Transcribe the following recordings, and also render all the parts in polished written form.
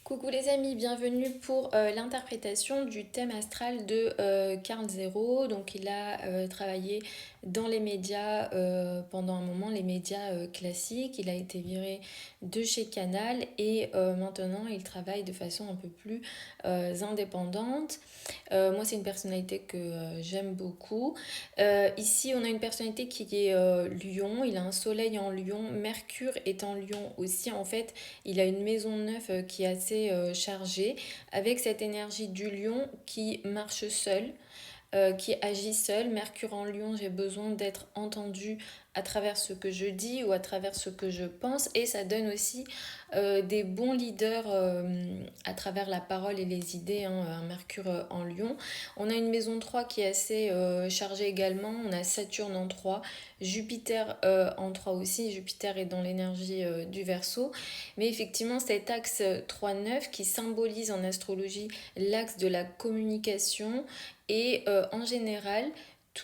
Coucou les amis, bienvenue pour l'interprétation du thème astral de Carl Zero. Donc il a travaillé dans les médias pendant un moment, les médias classiques. Il a été viré de chez Canal et maintenant il travaille de façon un peu plus indépendante. Moi c'est une personnalité que j'aime beaucoup. Ici on a une personnalité qui est Lion, il a un soleil en Lion, Mercure est en Lion aussi en fait. Il a une maison neuve qui est assez chargée, avec cette énergie du lion qui marche seul, qui agit seul. Mercure en lion, j'ai besoin d'être entendu à travers ce que je dis ou à travers ce que je pense. Et ça donne aussi des bons leaders à travers la parole et les idées, hein, un Mercure en lion. On a une maison 3 qui est assez chargée également. On a Saturne en 3, Jupiter en 3 aussi. Jupiter est dans l'énergie du Verseau. Mais effectivement, cet axe 3-9 qui symbolise en astrologie l'axe de la communication et en général,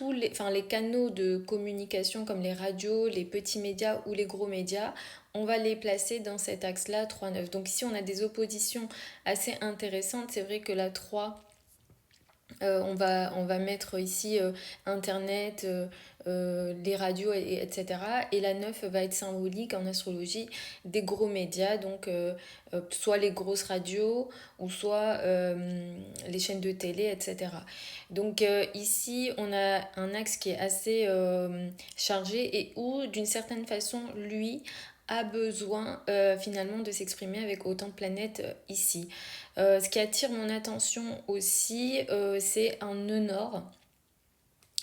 les canaux de communication comme les radios, les petits médias ou les gros médias, on va les placer dans cet axe-là, 3-9. Donc ici, on a des oppositions assez intéressantes. C'est vrai que la 3 on va mettre ici Internet, les radios, etc. Et la 9 va être symbolique en astrologie des gros médias, donc soit les grosses radios ou soit les chaînes de télé, etc. Donc ici, on a un axe qui est assez chargé et où, d'une certaine façon, lui a besoin finalement de s'exprimer avec autant de planètes ici. Ce qui attire mon attention aussi, c'est un nœud nord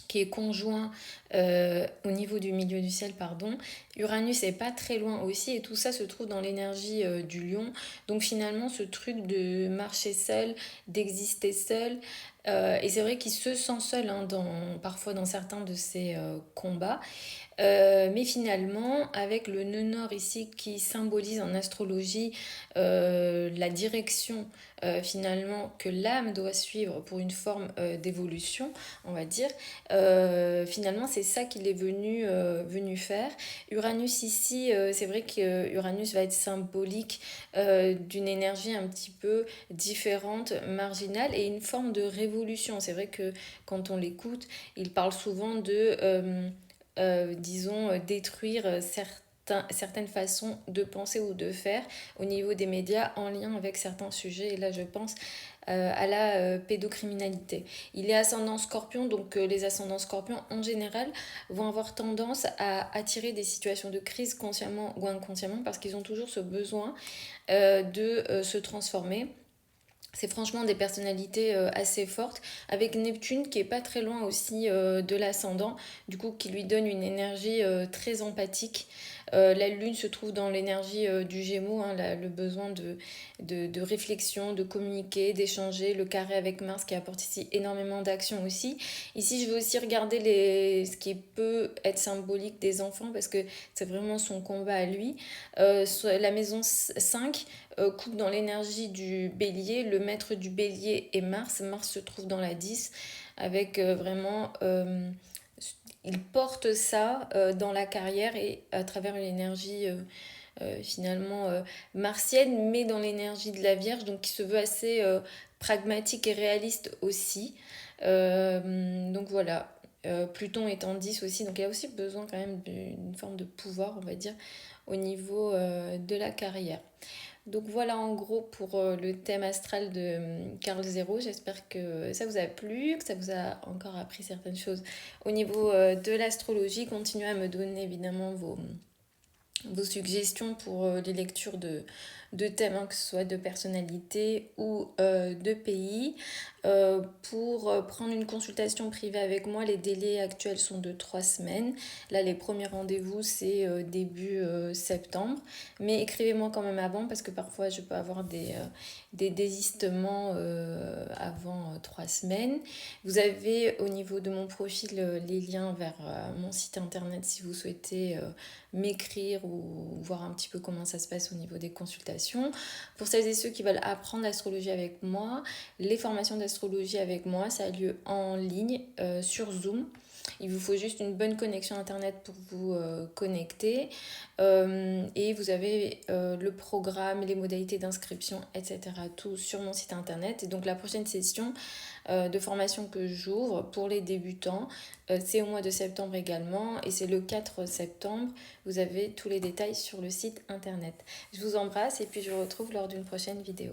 qui est conjoint au niveau du milieu du ciel, pardon. Uranus est pas très loin aussi et tout ça se trouve dans l'énergie du lion. Donc finalement ce truc de marcher seul, d'exister seul, et c'est vrai qu'il se sent seul hein, parfois dans certains de ses combats. Mais finalement, avec le nœud nord ici qui symbolise en astrologie la direction finalement que l'âme doit suivre pour une forme d'évolution, on va dire, finalement c'est ça qu'il est venu faire. Uranus ici, c'est vrai que Uranus va être symbolique d'une énergie un petit peu différente, marginale et une forme de révolution. C'est vrai que quand on l'écoute, il parle souvent disons, détruire certaines façons de penser ou de faire au niveau des médias en lien avec certains sujets. Et là, je pense à la pédocriminalité. Il est ascendant scorpion, donc les ascendants scorpions en général vont avoir tendance à attirer des situations de crise consciemment ou inconsciemment parce qu'ils ont toujours ce besoin de se transformer. C'est franchement des personnalités assez fortes, avec Neptune qui est pas très loin aussi de l'ascendant, du coup qui lui donne une énergie très empathique. La Lune se trouve dans l'énergie du Gémeaux, hein, le besoin de réflexion, de communiquer, d'échanger. Le carré avec Mars qui apporte ici énormément d'action aussi. Ici, je vais aussi regarder ce qui peut être symbolique des enfants parce que c'est vraiment son combat à lui. La maison 5 coupe dans l'énergie du bélier. Le maître du bélier est Mars. Mars se trouve dans la 10 avec vraiment... il porte ça dans la carrière et à travers une énergie finalement martienne, mais dans l'énergie de la Vierge, donc qui se veut assez pragmatique et réaliste aussi. Donc voilà. Pluton est en 10 aussi, donc il y a aussi besoin quand même d'une forme de pouvoir, on va dire, au niveau de la carrière. Donc voilà en gros pour le thème astral de Carl Zero. J'espère que ça vous a plu, que ça vous a encore appris certaines choses au niveau de l'astrologie. Continuez à me donner évidemment vos suggestions pour les lectures de thèmes, hein, que ce soit de personnalité ou de pays. Pour prendre une consultation privée avec moi, les délais actuels sont de 3 semaines. Là, les premiers rendez-vous, c'est début septembre. Mais écrivez-moi quand même avant parce que parfois, je peux avoir des désistements avant 3 semaines. Vous avez au niveau de mon profil les liens vers mon site internet si vous souhaitez m'écrire ou voir un petit peu comment ça se passe au niveau des consultations. Pour celles et ceux qui veulent apprendre l'astrologie avec moi, les formations d'astrologie avec moi, ça a lieu en ligne sur Zoom. Il vous faut juste une bonne connexion Internet pour vous connecter. Et vous avez le programme, les modalités d'inscription, etc. Tout sur mon site Internet. Et donc la prochaine session de formation que j'ouvre pour les débutants, c'est au mois de septembre également. Et c'est le 4 septembre. Vous avez tous les détails sur le site Internet. Je vous embrasse et puis je vous retrouve lors d'une prochaine vidéo.